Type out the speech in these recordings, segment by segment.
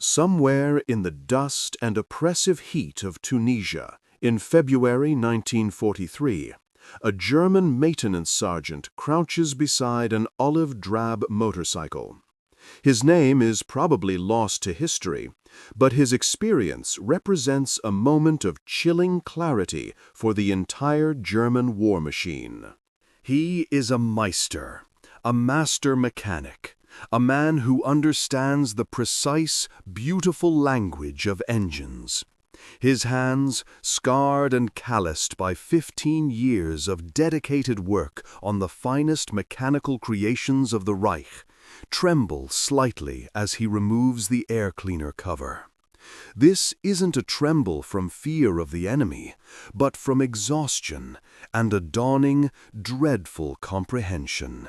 Somewhere in the dust and oppressive heat of Tunisia, in February 1943, a German maintenance sergeant crouches beside an olive-drab motorcycle. His name is probably lost to history, but his experience represents a moment of chilling clarity for the entire German war machine. He is a Meister, a master mechanic, a man who understands the precise, beautiful language of engines. His hands, scarred and calloused by 15 years of dedicated work on the finest mechanical creations of the Reich, tremble slightly as he removes the air cleaner cover. This isn't a tremble from fear of the enemy, but from exhaustion and a dawning, dreadful comprehension.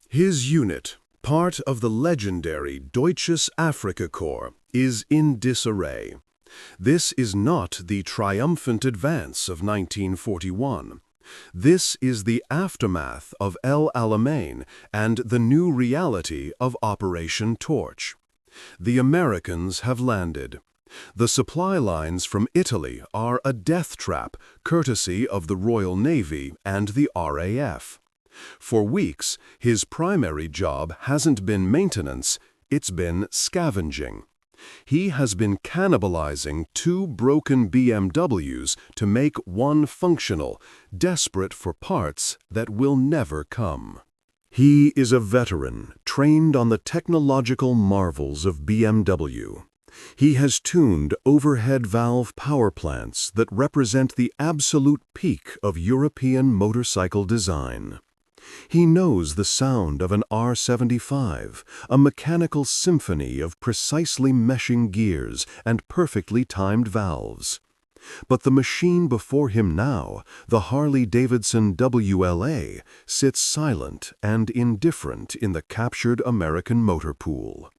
His unit, part of the legendary Deutsches Afrikakorps, is in disarray. This is not the triumphant advance of 1941. This is the aftermath of El Alamein and the new reality of Operation Torch. The Americans have landed. The supply lines from Italy are a death trap courtesy of the Royal Navy and the RAF. For weeks, his primary job hasn't been maintenance, it's been scavenging. He has been cannibalizing 2 broken BMWs to make one functional, desperate for parts that will never come. He is a veteran, trained on the technological marvels of BMW. He has tuned overhead valve power plants that represent the absolute peak of European motorcycle design. He knows the sound of an R75, a mechanical symphony of precisely meshing gears and perfectly timed valves. But the machine before him now, the Harley-Davidson WLA, sits silent and indifferent in the captured American motor pool.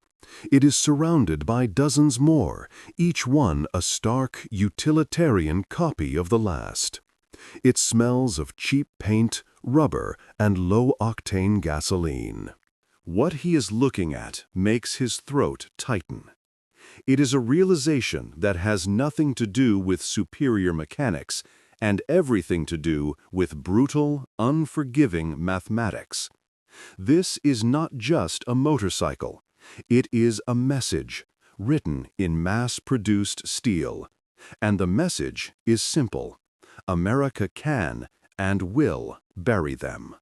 It is surrounded by dozens more, each one a stark, utilitarian copy of the last. It smells of cheap paint, rubber, and low-octane gasoline. What he is looking at makes his throat tighten. It is a realization that has nothing to do with superior mechanics and everything to do with brutal, unforgiving mathematics. This is not just a motorcycle. It is a message, written in mass-produced steel. And the message is simple. America can and will bury them.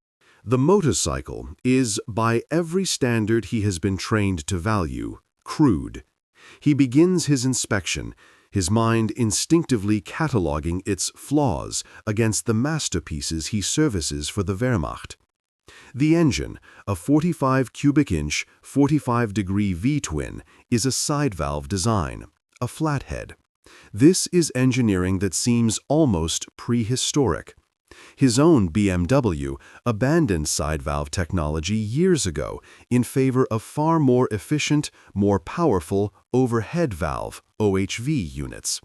The motorcycle is, by every standard he has been trained to value, crude. He begins his inspection, his mind instinctively cataloging its flaws against the masterpieces he services for the Wehrmacht. The engine, a 45 cubic inch, 45-degree V-twin, is a side valve design, a flathead. This is engineering that seems almost prehistoric. His own BMW abandoned side valve technology years ago in favor of far more efficient, more powerful overhead valve OHV units.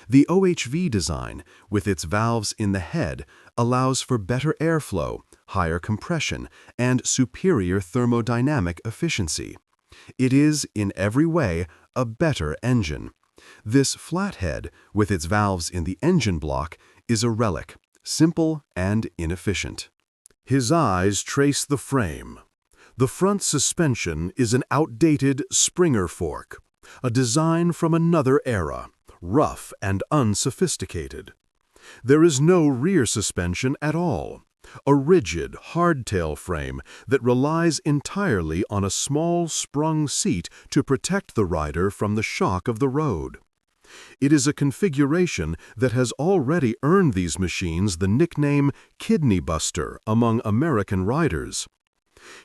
The OHV design, with its valves in the head, allows for better airflow, higher compression, and superior thermodynamic efficiency. It is, in every way, a better engine. This flathead, with its valves in the engine block, is a relic, simple and inefficient. His eyes trace the frame. The front suspension is an outdated Springer fork, a design from another era, rough and unsophisticated. There is no rear suspension at all, a rigid, hardtail frame that relies entirely on a small sprung seat to protect the rider from the shock of the road. It is a configuration that has already earned these machines the nickname Kidney Buster among American riders.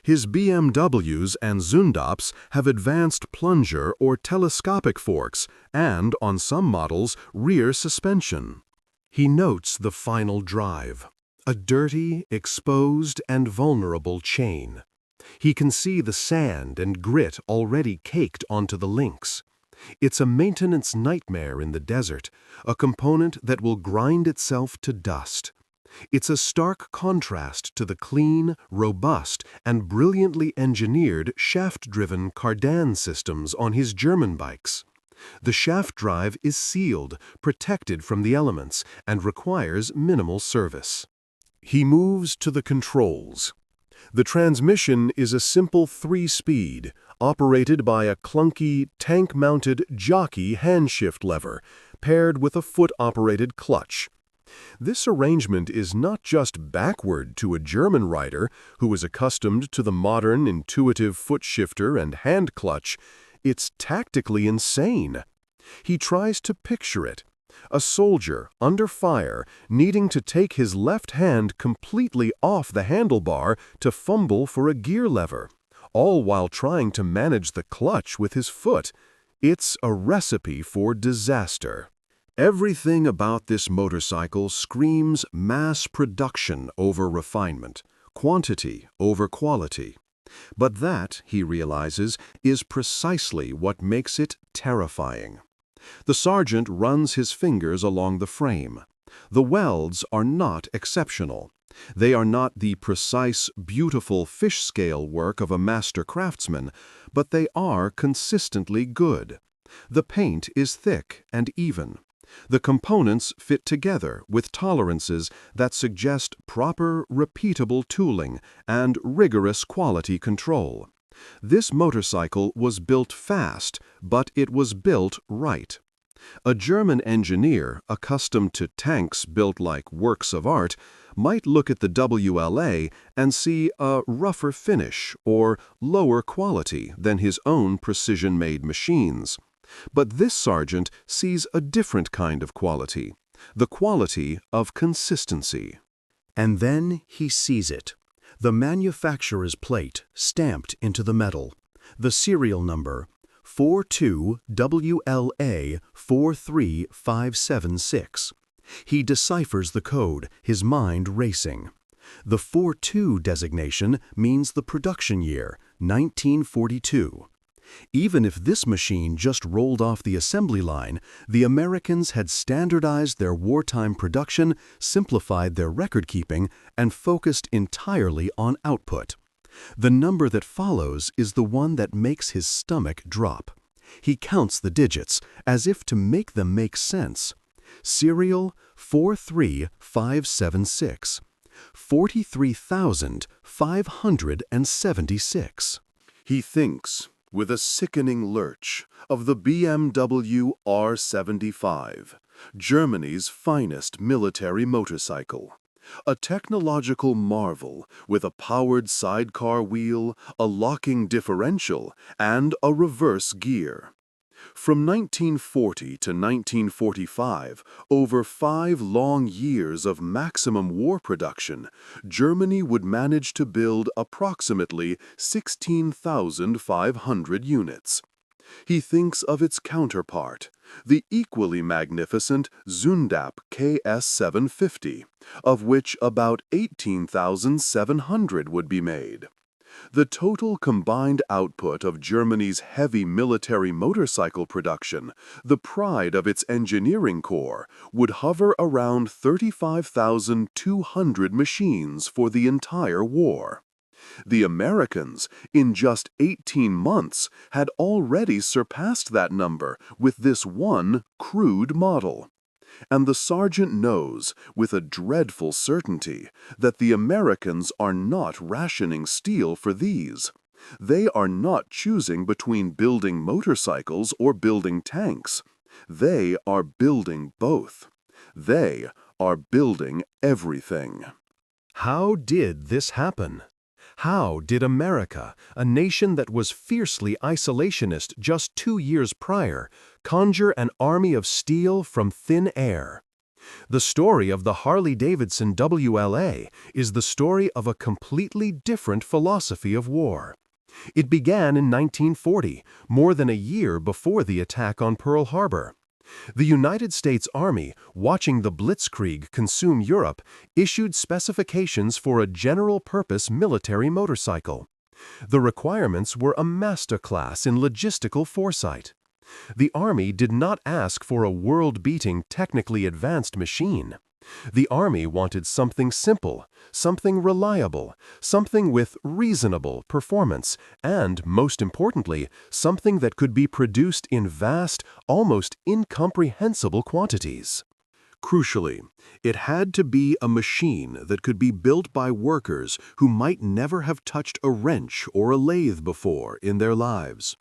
His BMWs and Zündapps have advanced plunger or telescopic forks and, on some models, rear suspension. He notes the final drive, a dirty, exposed, and vulnerable chain. He can see the sand and grit already caked onto the links. It's a maintenance nightmare in the desert, a component that will grind itself to dust. It's a stark contrast to the clean, robust, and brilliantly engineered shaft-driven cardan systems on his German bikes. The shaft drive is sealed, protected from the elements, and requires minimal service. He moves to the controls. The transmission is a simple 3-speed, operated by a clunky, tank-mounted jockey handshift lever, paired with a foot-operated clutch. This arrangement is not just backward to a German rider who is accustomed to the modern, intuitive foot shifter and hand clutch, it's tactically insane. He tries to picture it. A soldier, under fire, needing to take his left hand completely off the handlebar to fumble for a gear lever, all while trying to manage the clutch with his foot. It's a recipe for disaster. Everything about this motorcycle screams mass production over refinement, quantity over quality. But that, he realizes, is precisely what makes it terrifying. The sergeant runs his fingers along the frame. The welds are not exceptional. They are not the precise, beautiful fish-scale work of a master craftsman, but they are consistently good. The paint is thick and even. The components fit together with tolerances that suggest proper, repeatable tooling and rigorous quality control. This motorcycle was built fast, but it was built right. A German engineer, accustomed to tanks built like works of art, might look at the WLA and see a rougher finish or lower quality than his own precision-made machines. But this sergeant sees a different kind of quality, the quality of consistency. And then he sees it. The manufacturer's plate stamped into the metal, the serial number 42 WLA 43576. He deciphers the code, his mind racing. The 42 designation means the production year, 1942. Even if this machine just rolled off the assembly line, the Americans had standardized their wartime production, simplified their record-keeping, and focused entirely on output. The number that follows is the one that makes his stomach drop. He counts the digits, as if to make them make sense. Serial 43576. 43,576. He thinks, with a sickening lurch, of the BMW R75, Germany's finest military motorcycle. A technological marvel with a powered sidecar wheel, a locking differential, and a reverse gear. From 1940 to 1945, over 5 long years of maximum war production, Germany would manage to build approximately 16,500 units. He thinks of its counterpart, the equally magnificent Zündapp KS750, of which about 18,700 would be made. The total combined output of Germany's heavy military motorcycle production, the pride of its engineering corps, would hover around 35,200 machines for the entire war. The Americans, in just 18 months, had already surpassed that number with this one crude model. And the sergeant knows, with a dreadful certainty, that the Americans are not rationing steel for these. They are not choosing between building motorcycles or building tanks. They are building both. They are building everything. How did this happen? How did America, a nation that was fiercely isolationist just 2 years prior, conjure an army of steel from thin air? The story of the Harley-Davidson WLA is the story of a completely different philosophy of war. It began in 1940, more than a year before the attack on Pearl Harbor. The United States Army, watching the Blitzkrieg consume Europe, issued specifications for a general-purpose military motorcycle. The requirements were a masterclass in logistical foresight. The Army did not ask for a world-beating, technically advanced machine. The Army wanted something simple, something reliable, something with reasonable performance, and, most importantly, something that could be produced in vast, almost incomprehensible quantities. Crucially, it had to be a machine that could be built by workers who might never have touched a wrench or a lathe before in their lives.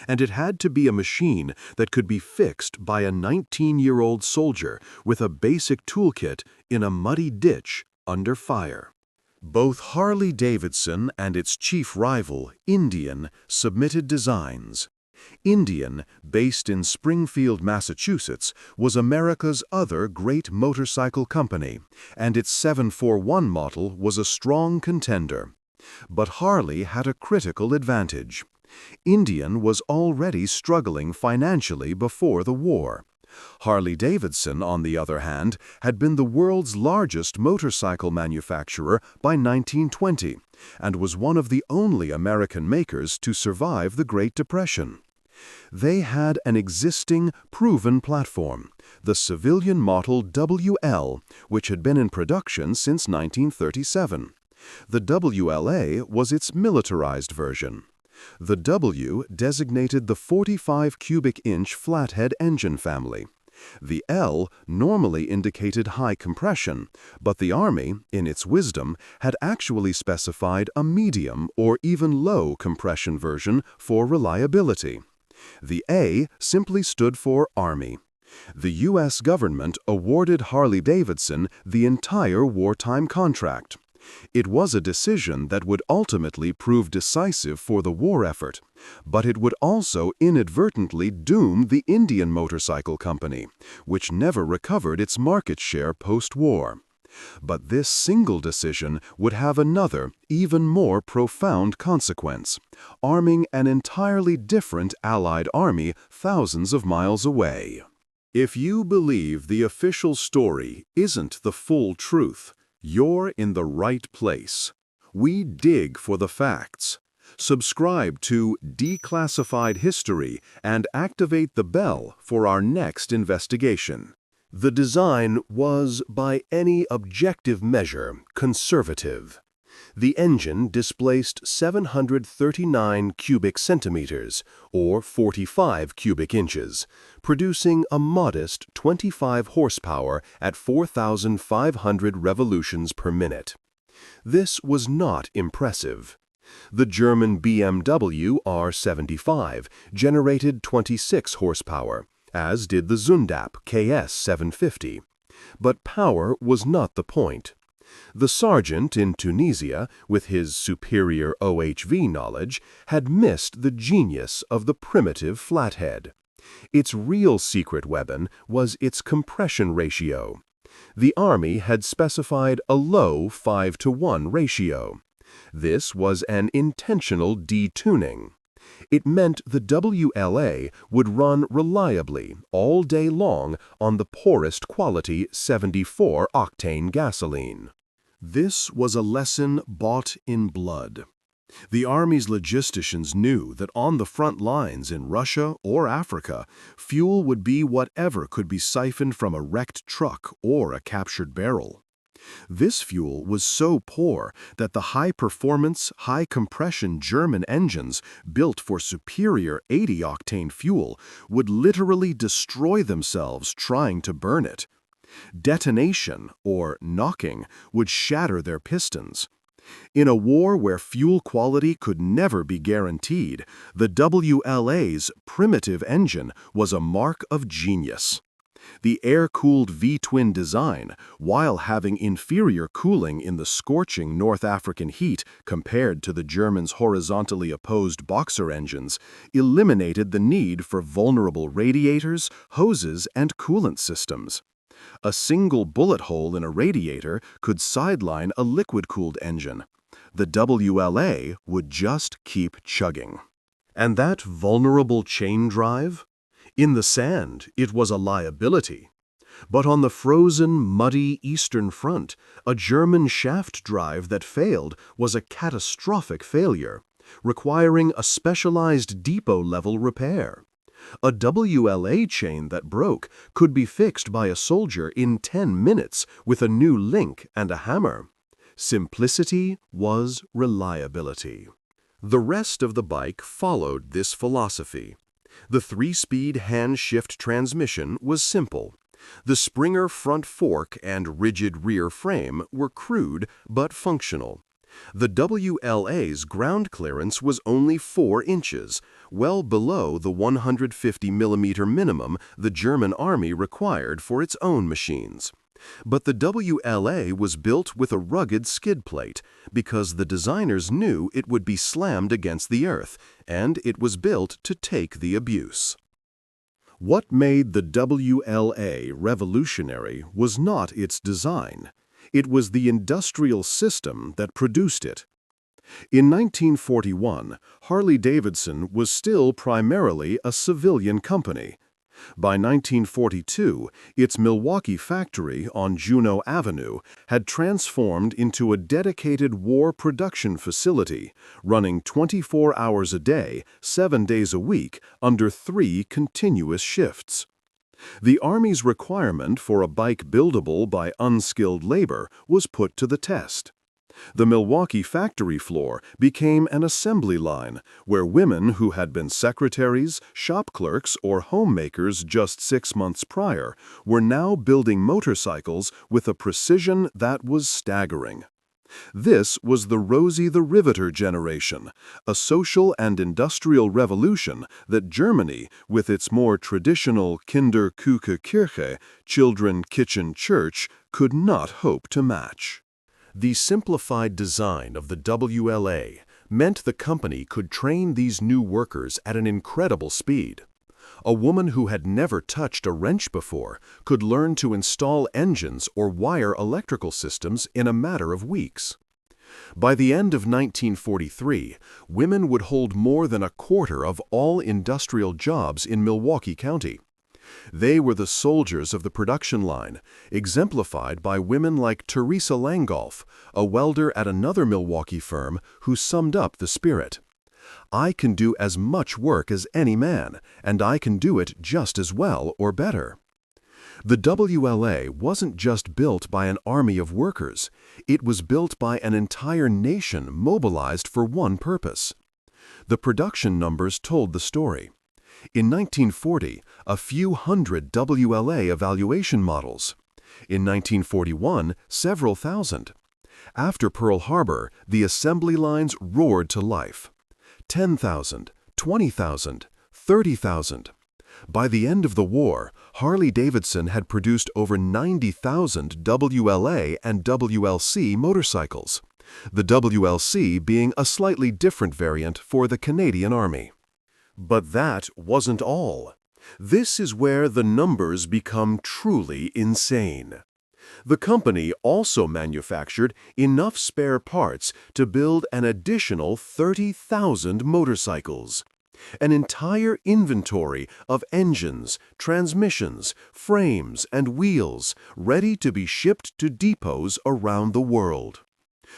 And it had to be a machine that could be fixed by a 19-year-old soldier with a basic toolkit in a muddy ditch under fire. Both Harley-Davidson and its chief rival, Indian, submitted designs. Indian, based in Springfield, Massachusetts, was America's other great motorcycle company, and its 741 model was a strong contender. But Harley had a critical advantage. Indian was already struggling financially before the war. Harley-Davidson, on the other hand, had been the world's largest motorcycle manufacturer by 1920 and was one of the only American makers to survive the Great Depression. They had an existing, proven platform, the civilian model WL, which had been in production since 1937. The WLA was its militarized version. The W designated the 45 cubic inch flathead engine family. The L normally indicated high compression, but the Army, in its wisdom, had actually specified a medium or even low compression version for reliability. The A simply stood for Army. The U.S. government awarded Harley-Davidson the entire wartime contract. It was a decision that would ultimately prove decisive for the war effort, but it would also inadvertently doom the Indian Motorcycle Company, which never recovered its market share post-war. But this single decision would have another, even more profound consequence, arming an entirely different Allied army thousands of miles away. If you believe the official story isn't the full truth, you're in the right place. We dig for the facts. Subscribe to Declassified History and activate the bell for our next investigation. The design was, by any objective measure, conservative. The engine displaced 739 cubic centimeters, or 45 cubic inches, producing a modest 25 horsepower at 4,500 revolutions per minute. This was not impressive. The German BMW R75 generated 26 horsepower, as did the Zündapp KS 750. But power was not the point. The sergeant in Tunisia, with his superior OHV knowledge, had missed the genius of the primitive flathead. Its real secret weapon was its compression ratio. The Army had specified a low 5-to-1 ratio. This was an intentional detuning. It meant the WLA would run reliably all day long on the poorest quality 74-octane gasoline. This was a lesson bought in blood. The Army's logisticians knew that on the front lines in Russia or Africa, fuel would be whatever could be siphoned from a wrecked truck or a captured barrel. This fuel was so poor that the high-performance, high-compression German engines built for superior 80-octane fuel would literally destroy themselves trying to burn it. Detonation, or knocking, would shatter their pistons. In a war where fuel quality could never be guaranteed, the WLA's primitive engine was a mark of genius. The air-cooled V-twin design, while having inferior cooling in the scorching North African heat compared to the Germans' horizontally opposed Boxer engines, eliminated the need for vulnerable radiators, hoses, and coolant systems. A single bullet hole in a radiator could sideline a liquid-cooled engine. The WLA would just keep chugging. And that vulnerable chain drive? In the sand, it was a liability. But on the frozen, muddy Eastern Front, a German shaft drive that failed was a catastrophic failure, requiring a specialized depot-level repair. A WLA chain that broke could be fixed by a soldier in 10 minutes with a new link and a hammer. Simplicity was reliability. The rest of the bike followed this philosophy. The 3-speed hand-shift transmission was simple. The Springer front fork and rigid rear frame were crude but functional. The WLA's ground clearance was only 4 inches, well below the 150 mm minimum the German army required for its own machines. But the WLA was built with a rugged skid plate because the designers knew it would be slammed against the earth, and it was built to take the abuse. What made the WLA revolutionary was not its design. It was the industrial system that produced it. In 1941, Harley-Davidson was still primarily a civilian company. By 1942, its Milwaukee factory on Juneau Avenue had transformed into a dedicated war production facility, running 24 hours a day, 7 days a week, under 3 continuous shifts. The Army's requirement for a bike buildable by unskilled labor was put to the test. The Milwaukee factory floor became an assembly line where women who had been secretaries, shop clerks, or homemakers just 6 months prior were now building motorcycles with a precision that was staggering. This was the Rosie the Riveter generation, a social and industrial revolution that Germany, with its more traditional Kinder, Küche, Kirche, children, kitchen, church, could not hope to match. The simplified design of the WLA meant the company could train these new workers at an incredible speed. A woman who had never touched a wrench before could learn to install engines or wire electrical systems in a matter of weeks. By the end of 1943, women would hold more than a quarter of all industrial jobs in Milwaukee County. They were the soldiers of the production line, exemplified by women like Teresa Langolf, a welder at another Milwaukee firm who summed up the spirit. "I can do as much work as any man, and I can do it just as well or better." The WLA wasn't just built by an army of workers. It was built by an entire nation mobilized for one purpose. The production numbers told the story. In 1940, a few hundred WLA evaluation models. In 1941, several thousand. After Pearl Harbor, the assembly lines roared to life. 10,000, 20,000, 30,000. By the end of the war, Harley-Davidson had produced over 90,000 WLA and WLC motorcycles, the WLC being a slightly different variant for the Canadian Army. But that wasn't all. This is where the numbers become truly insane. The company also manufactured enough spare parts to build an additional 30,000 motorcycles. An entire inventory of engines, transmissions, frames, and wheels ready to be shipped to depots around the world.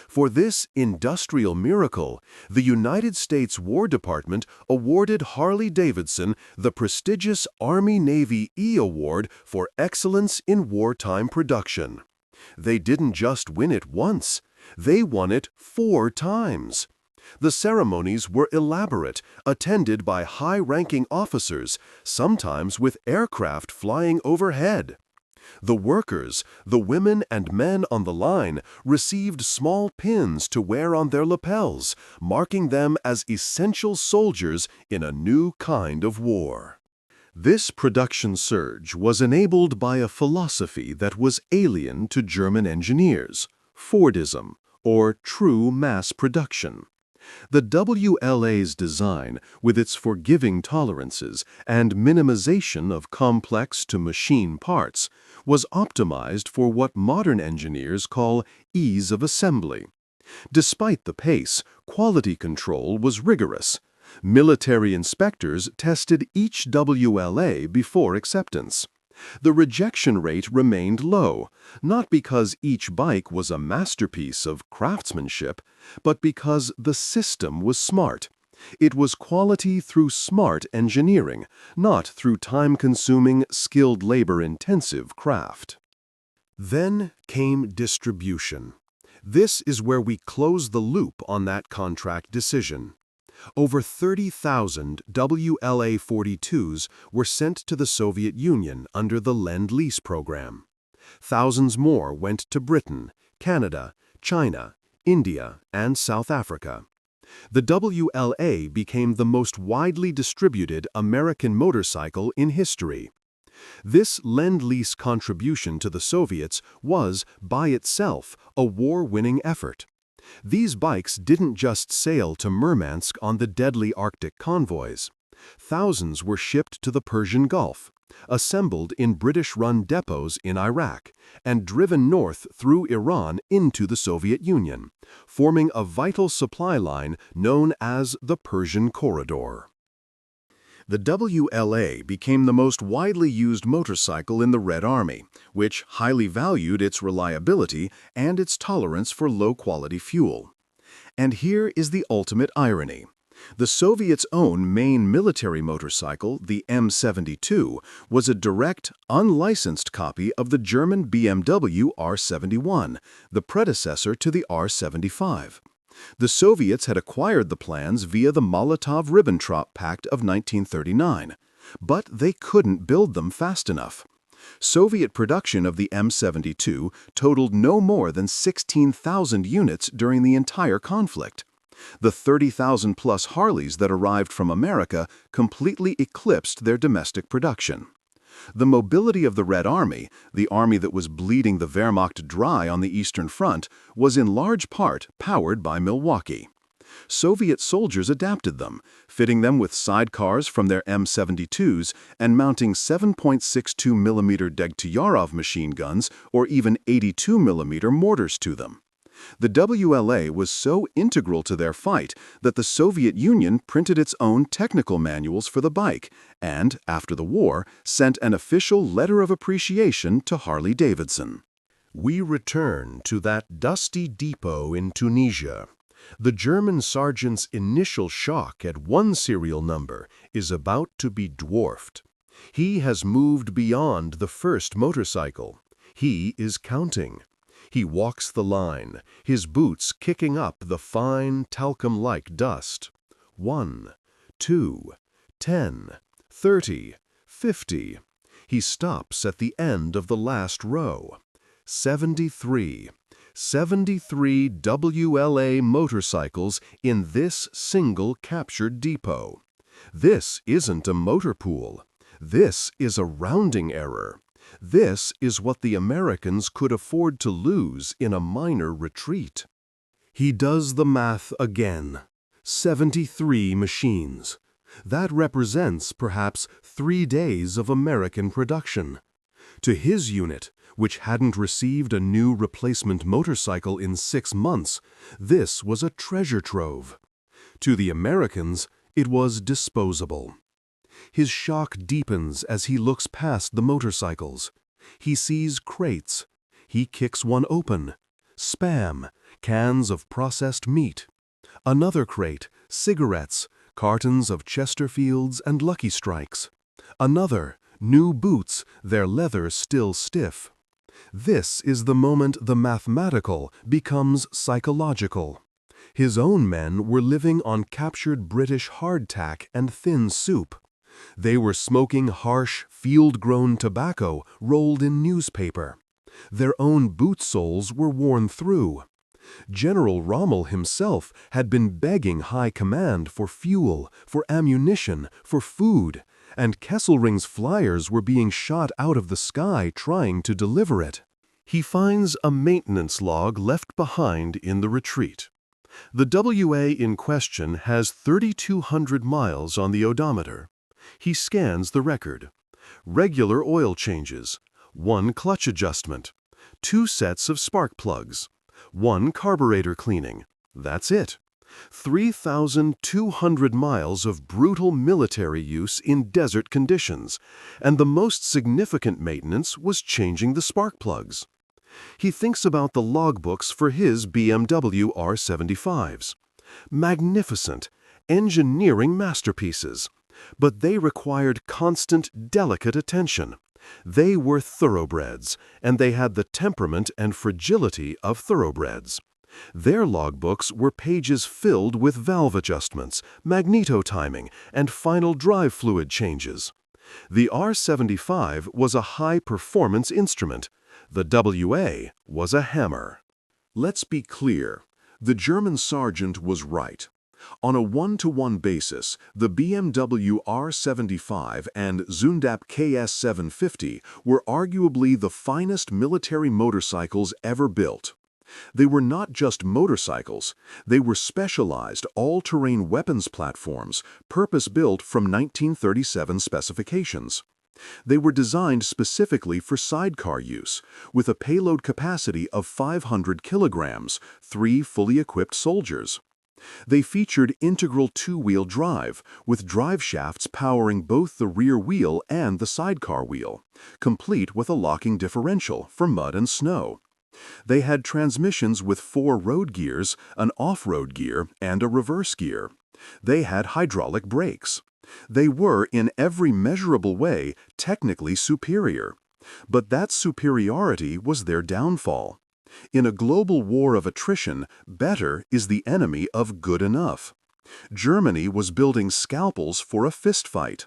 For this industrial miracle, the United States War Department awarded Harley-Davidson the prestigious Army-Navy E Award for Excellence in Wartime Production. They didn't just win it once, they won it 4 times. The ceremonies were elaborate, attended by high-ranking officers, sometimes with aircraft flying overhead. The workers, the women and men on the line, received small pins to wear on their lapels, marking them as essential soldiers in a new kind of war. This production surge was enabled by a philosophy that was alien to German engineers, Fordism, or true mass production. The WLA's design, with its forgiving tolerances and minimization of complex to machine parts, was optimized for what modern engineers call ease of assembly. Despite the pace, quality control was rigorous. Military inspectors tested each WLA before acceptance. The rejection rate remained low, not because each bike was a masterpiece of craftsmanship, but because the system was smart. It was quality through smart engineering, not through time-consuming, skilled labor-intensive craft. Then came distribution. This is where we close the loop on that contract decision. Over 30,000 WLA-42s were sent to the Soviet Union under the Lend-Lease program. Thousands more went to Britain, Canada, China, India, and South Africa. The WLA became the most widely distributed American motorcycle in history. This Lend-Lease contribution to the Soviets was, by itself, a war-winning effort. These bikes didn't just sail to Murmansk on the deadly Arctic convoys. Thousands were shipped to the Persian Gulf, assembled in British-run depots in Iraq, and driven north through Iran into the Soviet Union, forming a vital supply line known as the Persian Corridor. The WLA became the most widely used motorcycle in the Red Army, which highly valued its reliability and its tolerance for low-quality fuel. And here is the ultimate irony. The Soviets' own main military motorcycle, the M72, was a direct, unlicensed copy of the German BMW R71, the predecessor to the R75. The Soviets had acquired the plans via the Molotov-Ribbentrop Pact of 1939, but they couldn't build them fast enough. Soviet production of the M72 totaled no more than 16,000 units during the entire conflict. The 30,000-plus Harleys that arrived from America completely eclipsed their domestic production. The mobility of the Red Army, the army that was bleeding the Wehrmacht dry on the Eastern Front, was in large part powered by Milwaukee. Soviet soldiers adapted them, fitting them with sidecars from their M72s and mounting 7.62mm Degtyaryov machine guns or even 82mm mortars to them. The WLA was so integral to their fight that the Soviet Union printed its own technical manuals for the bike and, after the war, sent an official letter of appreciation to Harley-Davidson. We return to that dusty depot in Tunisia. The German sergeant's initial shock at one serial number is about to be dwarfed. He has moved beyond the first motorcycle. He is counting. He walks the line, his boots kicking up the fine, talcum-like dust. 1, 2, 10, 30, 50. He stops at the end of the last row. 73. 73 WLA motorcycles in this single captured depot. This isn't a motor pool. This is a rounding error. This is what the Americans could afford to lose in a minor retreat. He does the math again. 73 machines. That represents perhaps 3 days of American production. To his unit, which hadn't received a new replacement motorcycle in 6 months, this was a treasure trove. To the Americans, it was disposable. His shock deepens as he looks past the motorcycles. He sees crates. He kicks one open. Spam, cans of processed meat. Another crate, cigarettes, cartons of Chesterfields and Lucky Strikes. Another, new boots, their leather still stiff. This is the moment the mathematical becomes psychological. His own men were living on captured British hardtack and thin soup. They were smoking harsh, field-grown tobacco rolled in newspaper. Their own boot soles were worn through. General Rommel himself had been begging High Command for fuel, for ammunition, for food, and Kesselring's flyers were being shot out of the sky trying to deliver it. He finds a maintenance log left behind in the retreat. The WA in question has 3,200 miles on the odometer. He scans the record. Regular oil changes, 1 clutch adjustment, 2 sets of spark plugs, 1 carburetor cleaning. That's it. 3,200 miles of brutal military use in desert conditions, and the most significant maintenance was changing the spark plugs. He thinks about the logbooks for his BMW R75s. Magnificent, engineering masterpieces. But they required constant, delicate attention. They were thoroughbreds, and they had the temperament and fragility of thoroughbreds. Their logbooks were pages filled with valve adjustments, magneto-timing, and final drive fluid changes. The R-75 was a high-performance instrument. The WA was a hammer. Let's be clear. The German sergeant was right. On a one-to-one basis, the BMW R-75 and Zündapp KS-750 were arguably the finest military motorcycles ever built. They were not just motorcycles, they were specialized all-terrain weapons platforms, purpose-built from 1937 specifications. They were designed specifically for sidecar use, with a payload capacity of 500 kilograms, 3 fully equipped soldiers. They featured integral two-wheel drive, with drive shafts powering both the rear wheel and the sidecar wheel, complete with a locking differential for mud and snow. They had transmissions with 4 road gears, an off-road gear, and a reverse gear. They had hydraulic brakes. They were, in every measurable way, technically superior. But that superiority was their downfall. In a global war of attrition, better is the enemy of good enough. Germany was building scalpels for a fistfight.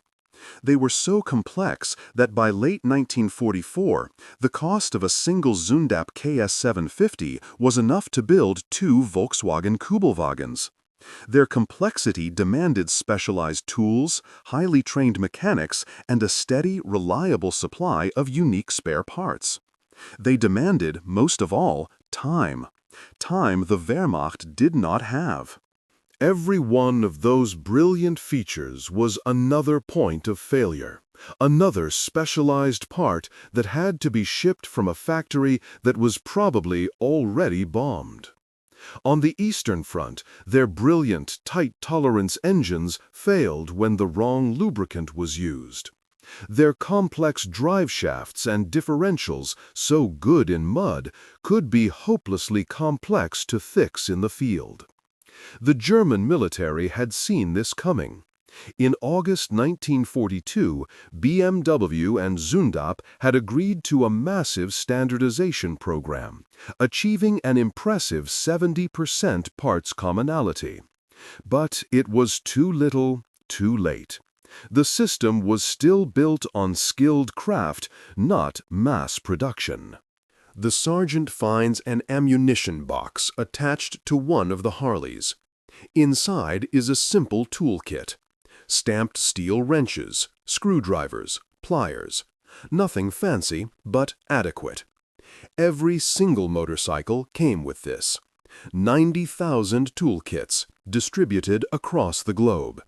They were so complex that by late 1944, the cost of a single Zündapp KS-750 was enough to build 2 Volkswagen Kübelwagens. Their complexity demanded specialized tools, highly trained mechanics, and a steady, reliable supply of unique spare parts. They demanded, most of all, time. Time the Wehrmacht did not have. Every one of those brilliant features was another point of failure, another specialized part that had to be shipped from a factory that was probably already bombed. On the Eastern Front, their brilliant, tight-tolerance engines failed when the wrong lubricant was used. Their complex drive shafts and differentials, so good in mud, could be hopelessly complex to fix in the field. The German military had seen this coming. In August 1942, BMW and Zündapp had agreed to a massive standardization program, achieving an impressive 70% parts commonality. But it was too little, too late. The system was still built on skilled craft, not mass production. The sergeant finds an ammunition box attached to one of the Harleys. Inside is a simple toolkit. Stamped steel wrenches, screwdrivers, pliers. Nothing fancy, but adequate. Every single motorcycle came with this. 90,000 toolkits, distributed across the globe.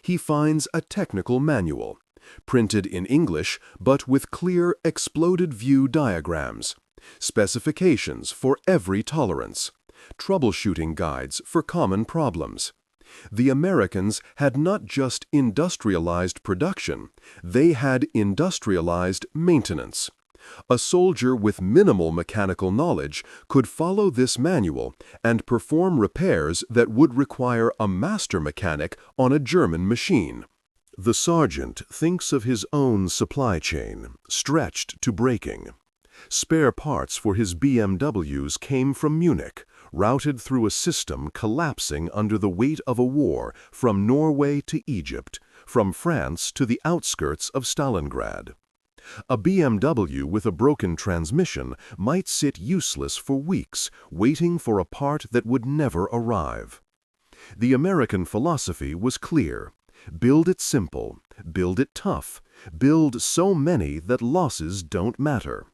He finds a technical manual, printed in English but with clear exploded view diagrams, specifications for every tolerance, troubleshooting guides for common problems. The Americans had not just industrialized production, they had industrialized maintenance. A soldier with minimal mechanical knowledge could follow this manual and perform repairs that would require a master mechanic on a German machine. The sergeant thinks of his own supply chain, stretched to breaking. Spare parts for his BMWs came from Munich, routed through a system collapsing under the weight of a war from Norway to Egypt, from France to the outskirts of Stalingrad. A BMW with a broken transmission might sit useless for weeks, waiting for a part that would never arrive. The American philosophy was clear. Build it simple, build it tough, build so many that losses don't matter.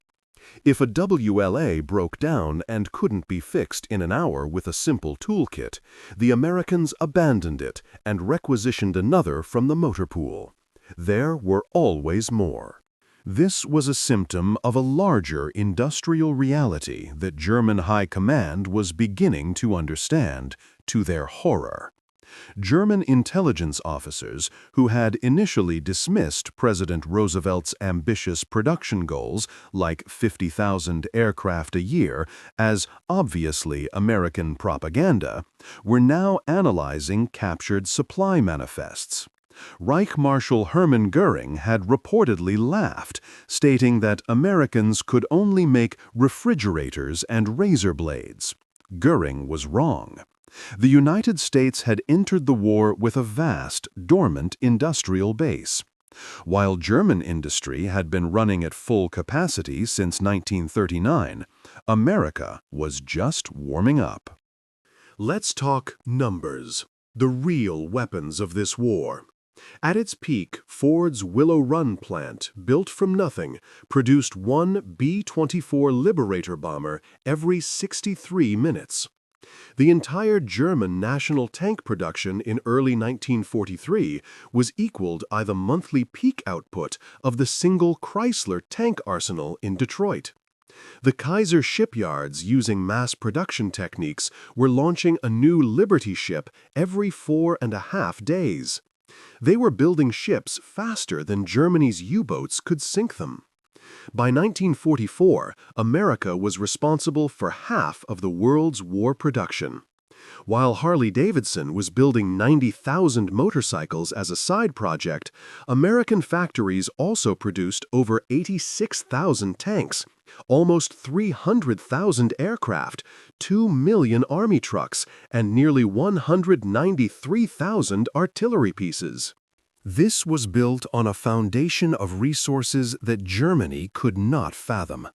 If a WLA broke down and couldn't be fixed in an hour with a simple toolkit, the Americans abandoned it and requisitioned another from the motor pool. There were always more. This was a symptom of a larger industrial reality that German high command was beginning to understand, to their horror. German intelligence officers, who had initially dismissed President Roosevelt's ambitious production goals, like 50,000 aircraft a year, as obviously American propaganda, were now analyzing captured supply manifests. Reich Marshal Hermann Göring had reportedly laughed, stating that Americans could only make refrigerators and razor blades. Göring was wrong. The United States had entered the war with a vast, dormant industrial base. While German industry had been running at full capacity since 1939, America was just warming up. Let's talk numbers, the real weapons of this war. At its peak, Ford's Willow Run plant, built from nothing, produced one B-24 Liberator bomber every 63 minutes. The entire German national tank production in early 1943 was equaled by the monthly peak output of the single Chrysler tank arsenal in Detroit. The Kaiser shipyards, using mass production techniques, were launching a new Liberty ship every 4.5 days. They were building ships faster than Germany's U-boats could sink them. By 1944, America was responsible for half of the world's war production. While Harley-Davidson was building 90,000 motorcycles as a side project, American factories also produced over 86,000 tanks, almost 300,000 aircraft, 2 million army trucks, and nearly 193,000 artillery pieces. This was built on a foundation of resources that Germany could not fathom.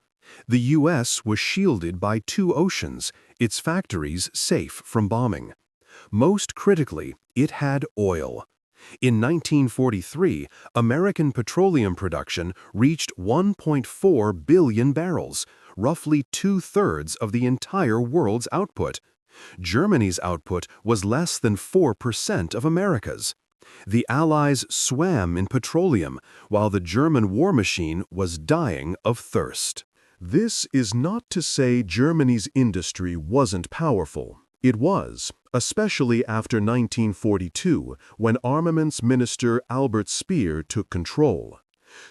The U.S. was shielded by 2 oceans, its factories safe from bombing. Most critically, it had oil. In 1943, American petroleum production reached 1.4 billion barrels, roughly 2/3 of the entire world's output. Germany's output was less than 4% of America's. The Allies swam in petroleum, while the German war machine was dying of thirst. This is not to say Germany's industry wasn't powerful. It was, especially after 1942, when Armaments Minister Albert Speer took control.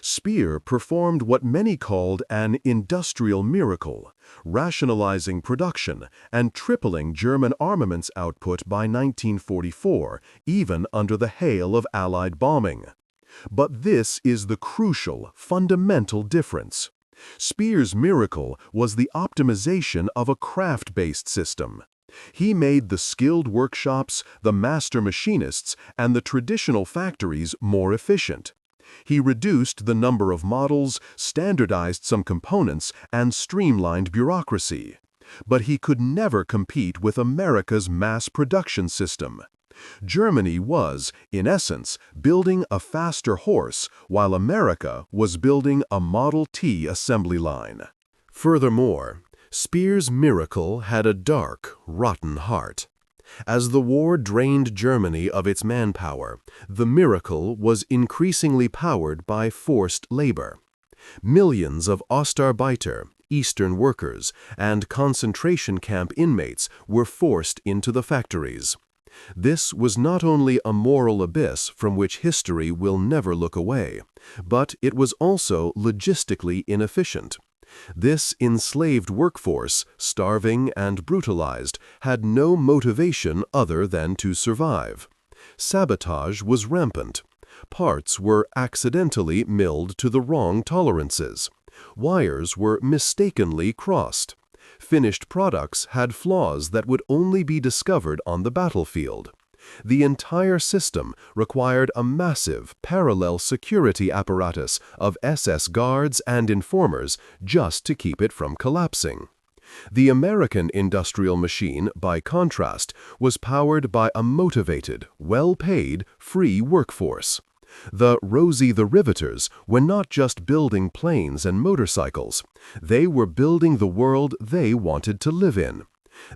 Speer performed what many called an industrial miracle, rationalizing production and tripling German armaments output by 1944, even under the hail of Allied bombing. But this is the crucial, fundamental difference. Speer's miracle was the optimization of a craft-based system. He made the skilled workshops, the master machinists, and the traditional factories more efficient. He reduced the number of models, standardized some components, and streamlined bureaucracy. But he could never compete with America's mass production system. Germany was, in essence, building a faster horse, while America was building a Model T assembly line. Furthermore, Speer's miracle had a dark, rotten heart. As the war drained Germany of its manpower, the miracle was increasingly powered by forced labor. Millions of Ostarbeiter, Eastern workers, and concentration camp inmates were forced into the factories. This was not only a moral abyss from which history will never look away, but it was also logistically inefficient. This enslaved workforce, starving and brutalized, had no motivation other than to survive. Sabotage was rampant. Parts were accidentally milled to the wrong tolerances. Wires were mistakenly crossed. Finished products had flaws that would only be discovered on the battlefield. The entire system required a massive, parallel security apparatus of SS guards and informers just to keep it from collapsing. The American industrial machine, by contrast, was powered by a motivated, well-paid, free workforce. The Rosie the Riveters were not just building planes and motorcycles. They were building the world they wanted to live in.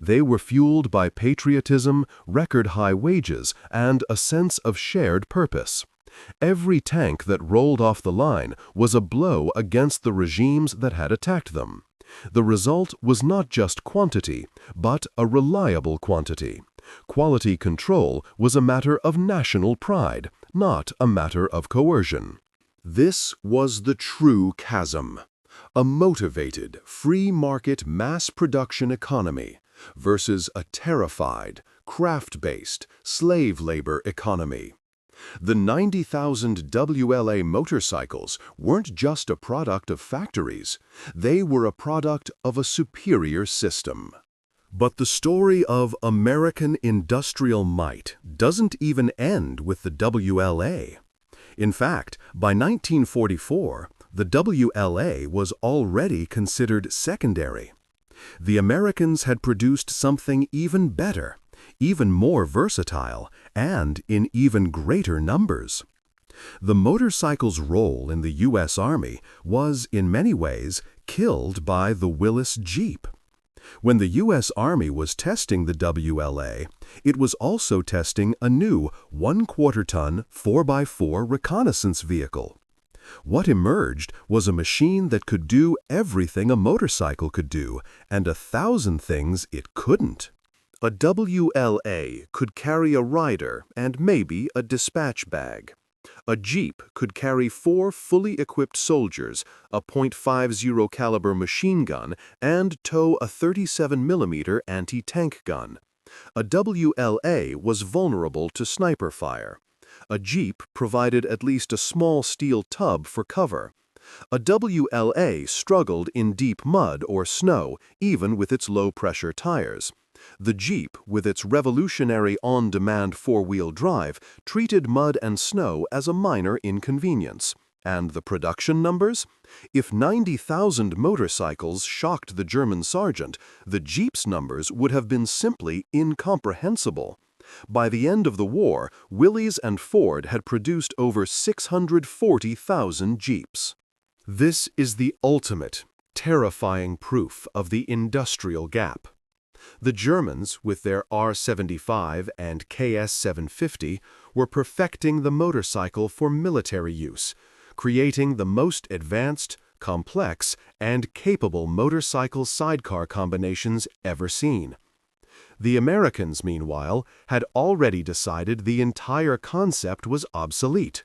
They were fueled by patriotism, record-high wages, and a sense of shared purpose. Every tank that rolled off the line was a blow against the regimes that had attacked them. The result was not just quantity, but a reliable quantity. Quality control was a matter of national pride, not a matter of coercion. This was the true chasm. A motivated, free-market mass-production economy versus a terrified, craft-based, slave labor economy. The 90,000 WLA motorcycles weren't just a product of factories, they were a product of a superior system. But the story of American industrial might doesn't even end with the WLA. In fact, by 1944, the WLA was already considered secondary. The Americans had produced something even better, even more versatile, and in even greater numbers. The motorcycle's role in the U.S. Army was, in many ways, killed by the Willys Jeep. When the U.S. Army was testing the WLA, it was also testing a new 1/4-ton 4x4 reconnaissance vehicle. What emerged was a machine that could do everything a motorcycle could do, and 1,000 things it couldn't. A WLA could carry a rider and maybe a dispatch bag. A Jeep could carry 4 fully equipped soldiers, a .50 caliber machine gun, and tow a 37mm anti-tank gun. A WLA was vulnerable to sniper fire. A Jeep provided at least a small steel tub for cover. A WLA struggled in deep mud or snow, even with its low-pressure tires. The Jeep, with its revolutionary on-demand four-wheel drive, treated mud and snow as a minor inconvenience. And the production numbers? If 90,000 motorcycles shocked the German sergeant, the Jeep's numbers would have been simply incomprehensible. By the end of the war, Willys and Ford had produced over 640,000 Jeeps. This is the ultimate, terrifying proof of the industrial gap. The Germans, with their R-75 and KS-750, were perfecting the motorcycle for military use, creating the most advanced, complex, and capable motorcycle sidecar combinations ever seen. The Americans, meanwhile, had already decided the entire concept was obsolete.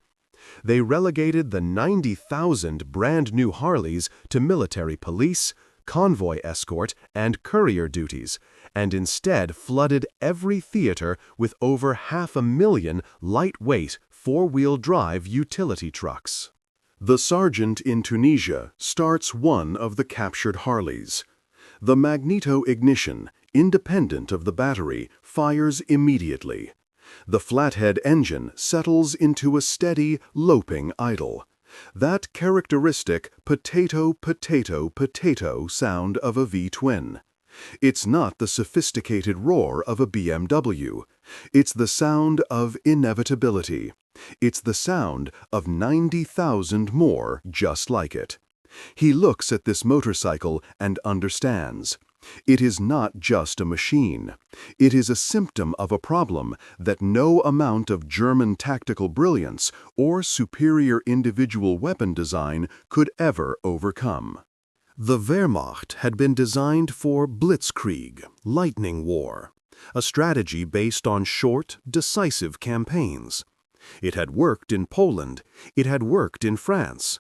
They relegated the 90,000 brand-new Harleys to military police, convoy escort, and courier duties, and instead flooded every theater with over 500,000 lightweight, four-wheel drive utility trucks. The sergeant in Tunisia starts one of the captured Harleys. The magneto ignition, independent of the battery, fires immediately. The flathead engine settles into a steady, loping idle. That characteristic potato, potato, potato sound of a V-twin. It's not the sophisticated roar of a BMW. It's the sound of inevitability. It's the sound of 90,000 more just like it. He looks at this motorcycle and understands. It is not just a machine. It is a symptom of a problem that no amount of German tactical brilliance or superior individual weapon design could ever overcome. The Wehrmacht had been designed for blitzkrieg, lightning war, a strategy based on short, decisive campaigns. It had worked in Poland. It had worked in France.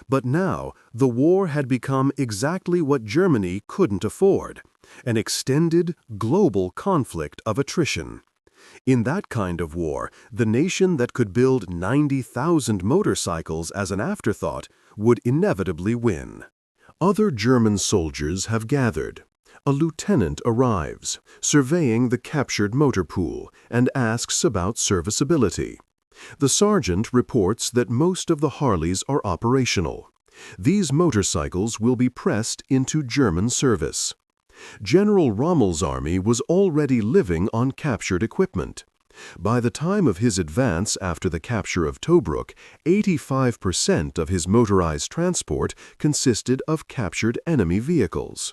But now, the war had become exactly what Germany couldn't afford, an extended, global conflict of attrition. In that kind of war, the nation that could build 90,000 motorcycles as an afterthought would inevitably win. Other German soldiers have gathered. A lieutenant arrives, surveying the captured motor pool, and asks about serviceability. The sergeant reports that most of the Harleys are operational. These motorcycles will be pressed into German service. General Rommel's army was already living on captured equipment. By the time of his advance after the capture of Tobruk, 85% of his motorized transport consisted of captured enemy vehicles.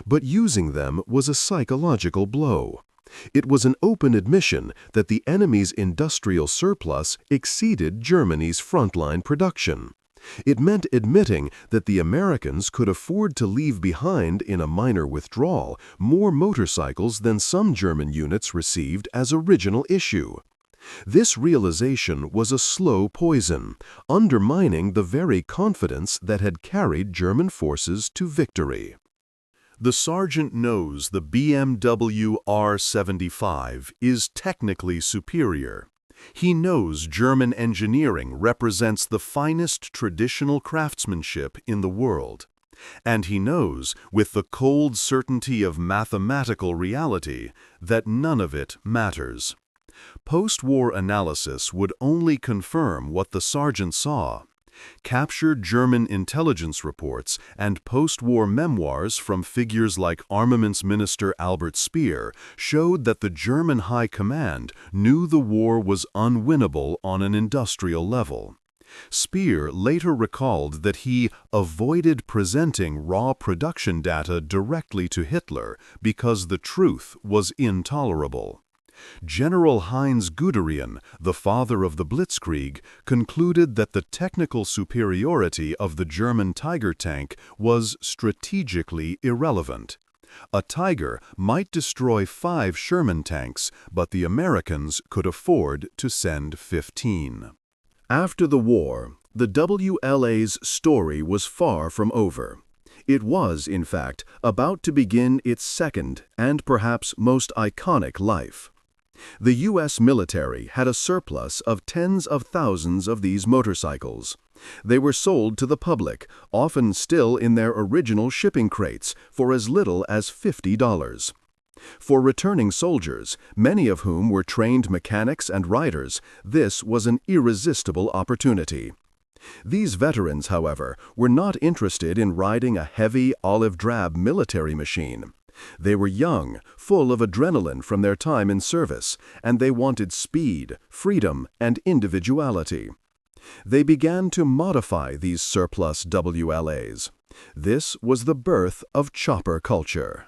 But using them was a psychological blow. It was an open admission that the enemy's industrial surplus exceeded Germany's frontline production. It meant admitting that the Americans could afford to leave behind in a minor withdrawal more motorcycles than some German units received as original issue. This realization was a slow poison, undermining the very confidence that had carried German forces to victory. The sergeant knows the BMW R75 is technically superior. He knows German engineering represents the finest traditional craftsmanship in the world. And he knows, with the cold certainty of mathematical reality, that none of it matters. Post-war analysis would only confirm what the sergeant saw. Captured German intelligence reports and post-war memoirs from figures like Armaments Minister Albert Speer showed that the German High Command knew the war was unwinnable on an industrial level. Speer later recalled that he avoided presenting raw production data directly to Hitler because the truth was intolerable. General Heinz Guderian, the father of the Blitzkrieg, concluded that the technical superiority of the German Tiger tank was strategically irrelevant. A Tiger might destroy 5 Sherman tanks, but the Americans could afford to send 15. After the war, the WLA's story was far from over. It was, in fact, about to begin its second and perhaps most iconic life. The U.S. military had a surplus of tens of thousands of these motorcycles. They were sold to the public, often still in their original shipping crates, for as little as $50. For returning soldiers, many of whom were trained mechanics and riders, this was an irresistible opportunity. These veterans, however, were not interested in riding a heavy, olive-drab military machine. They were young, full of adrenaline from their time in service, and they wanted speed, freedom, and individuality. They began to modify these surplus WLAs. This was the birth of chopper culture.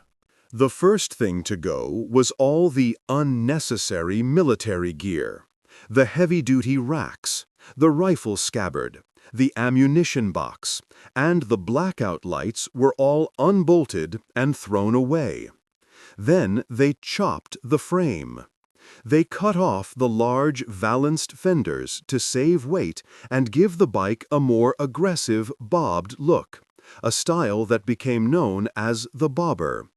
The first thing to go was all the unnecessary military gear. The heavy-duty racks, the rifle scabbard, the ammunition box, and the blackout lights were all unbolted and thrown away. Then they chopped the frame. They cut off the large valanced fenders to save weight and give the bike a more aggressive bobbed look, a style that became known as the bobber.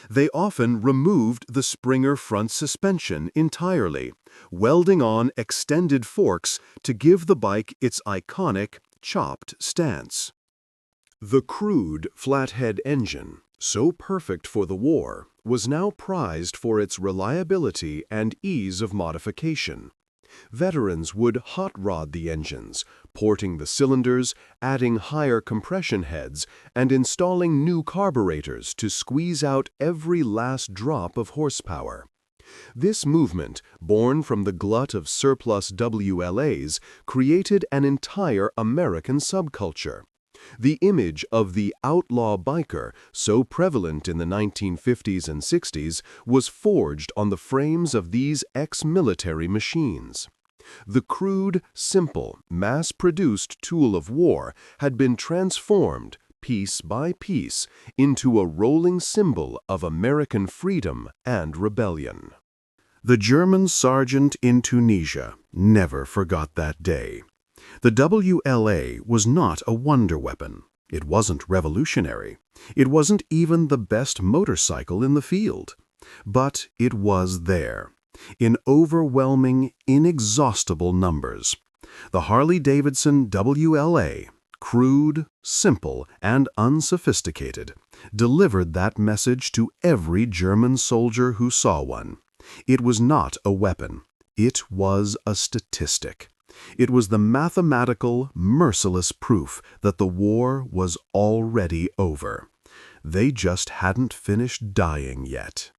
They often removed the Springer front suspension entirely, welding on extended forks to give the bike its iconic, chopped stance. The crude flathead engine, so perfect for the war, was now prized for its reliability and ease of modification. Veterans would hot rod the engines, porting the cylinders, adding higher compression heads, and installing new carburetors to squeeze out every last drop of horsepower. This movement, born from the glut of surplus WLAs, created an entire American subculture. The image of the outlaw biker, so prevalent in the 1950s and 60s, was forged on the frames of these ex-military machines. The crude, simple, mass-produced tool of war had been transformed, piece by piece, into a rolling symbol of American freedom and rebellion. The German sergeant in Tunisia never forgot that day. The WLA was not a wonder weapon. It wasn't revolutionary. It wasn't even the best motorcycle in the field. But it was there, in overwhelming, inexhaustible numbers. The Harley-Davidson WLA, crude, simple, and unsophisticated, delivered that message to every German soldier who saw one. It was not a weapon. It was a statistic. It was the mathematical, merciless proof that the war was already over. They just hadn't finished dying yet.